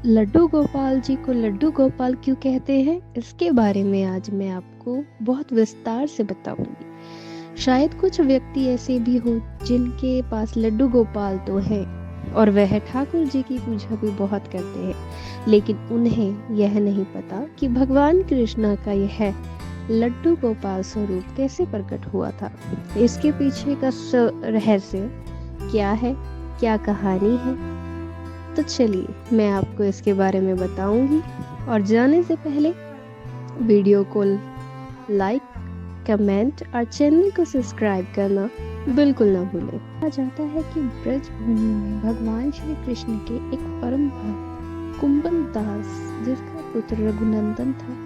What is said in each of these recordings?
लड्डू गोपाल जी को लड्डू गोपाल क्यों कहते हैं, इसके बारे में आज मैं आपको बहुत विस्तार से बताऊंगी। शायद कुछ व्यक्ति ऐसे भी हो जिनके पास लड्डू गोपाल तो है और वह ठाकुर जी की पूजा भी बहुत करते हैं, लेकिन उन्हें यह नहीं पता कि भगवान कृष्ण का यह लड्डू गोपाल स्वरूप कैसे प्रकट हुआ था। इसके पीछे का रहस्य क्या है, क्या कहानी है, तो चलिए मैं आपको इसके बारे में बताऊंगी। और जाने से पहले वीडियो को लाइक, कमेंट और चैनल को सब्सक्राइब करना बिल्कुल ना भूलें। कहा जाता है कि ब्रज भूमि में भगवान श्री कृष्ण के एक परम भक्त कुंभन दास, जिसका पुत्र रघुनंदन था,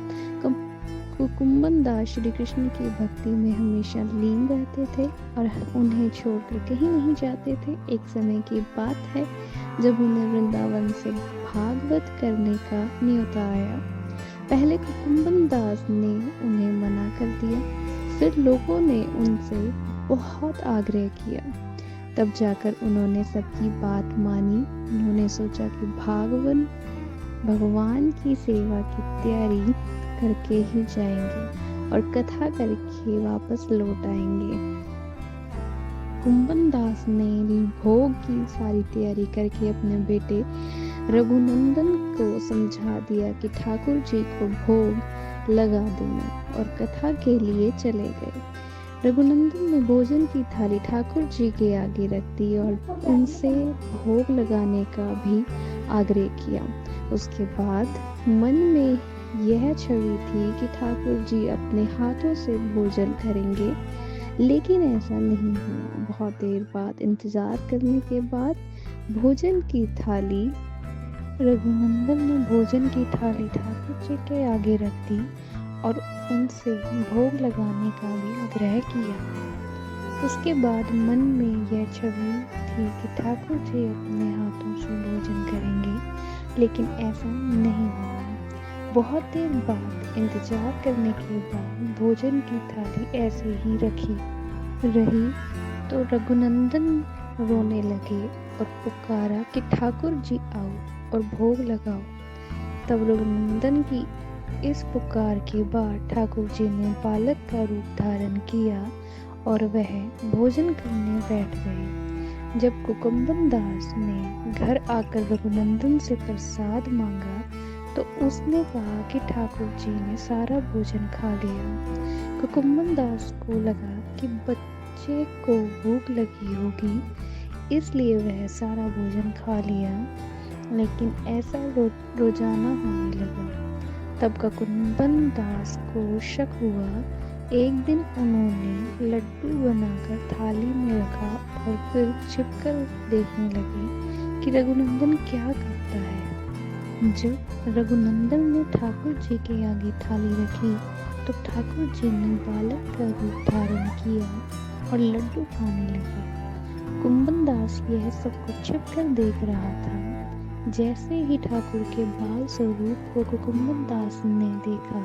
कुंभन दास श्री कृष्ण की भक्ति में हमेशा लीन रहते थे और उन्हें छोड़कर कहीं नहीं जाते थे। एक समय की बात है जब उन्हें वृंदावन से भागवत करने का न्योता आया। पहले कुंभन दास ने उन्हें मना कर दिया, फिर लोगों ने उनसे बहुत आग्रह किया, तब जाकर उन्होंने सबकी बात मानी। उन्होंने सोचा कि भगवान की सेवा की तैयारी करके ही जाएंगे और कथा करके वापस लौट आएंगे। कुंभन दास ने भोग की सारी तैयारी करके अपने बेटे रघुनंदन को समझा दिया कि ठाकुर जी को भोग लगा देना और कथा के लिए चले गए। रघुनंदन ने भोजन की थाली ठाकुर जी के आगे रख दी और उनसे भोग लगाने का भी आग्रह किया। उसके बाद मन में यह छवि थी कि ठाकुर जी अपने हाथों से भोजन करेंगे, लेकिन ऐसा नहीं हुआ। बहुत देर बाद इंतजार करने के बाद रघुनंदन ने भोजन की थाली ठाकुर जी के आगे रख दी और उनसे भोग लगाने का भी आग्रह किया। उसके बाद मन में यह छवि थी कि ठाकुर जी अपने हाथों से भोजन करेंगे, लेकिन ऐसा नहीं हुआ। बहुत देर बाद इंतजार करने के बाद भोजन की थाली ऐसे ही रही तो रघुनंदन रोने लगे और पुकारा कि ठाकुर जी आओ और भोग लगाओ। तब रघुनंदन की इस पुकार के बाद ठाकुर जी ने बालक का रूप धारण किया और वह भोजन करने बैठ गए। जब कुंभन दास ने घर आकर रघुनंदन से प्रसाद मांगा तो उसने कहा कि ठाकुर जी ने सारा भोजन खा लिया। कुंभन दास को लगा कि बच्चे को भूख लगी होगी, इसलिए वह सारा भोजन खा लिया, लेकिन ऐसा रोजाना होने लगा। तब कुंभन दास को शक हुआ। एक दिन उन्होंने लड्डू बनाकर थाली में रखा और फिर छिपकर देखने लगे कि रघुनंदन क्या करता है। जब रघुनंदन ने ठाकुर जी के आगे थाली रखी तो ठाकुर जी ने बालक का रूप धारण किया और लड्डू खाने लगे। कुंभन दास यह सब कुछ छिपकर देख रहा था। जैसे ही ठाकुर के बाल स्वरूप को कुंभन दास ने देखा,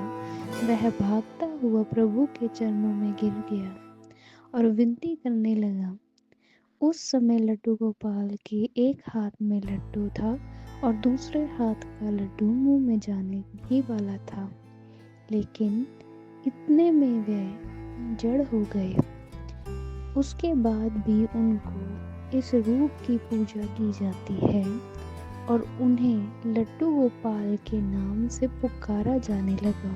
वह भागता हुआ प्रभु के चरणों में गिर गया और विनती करने लगा। उस समय लड्डू गोपाल के एक हाथ में लड्डू था और दूसरे हाथ का लड्डू मुंह में जाने ही वाला था, लेकिन इतने में वे जड़ हो गए। उसके बाद भी उनको इस रूप की पूजा की जाती है और उन्हें लड्डू गोपाल के नाम से पुकारा जाने लगा।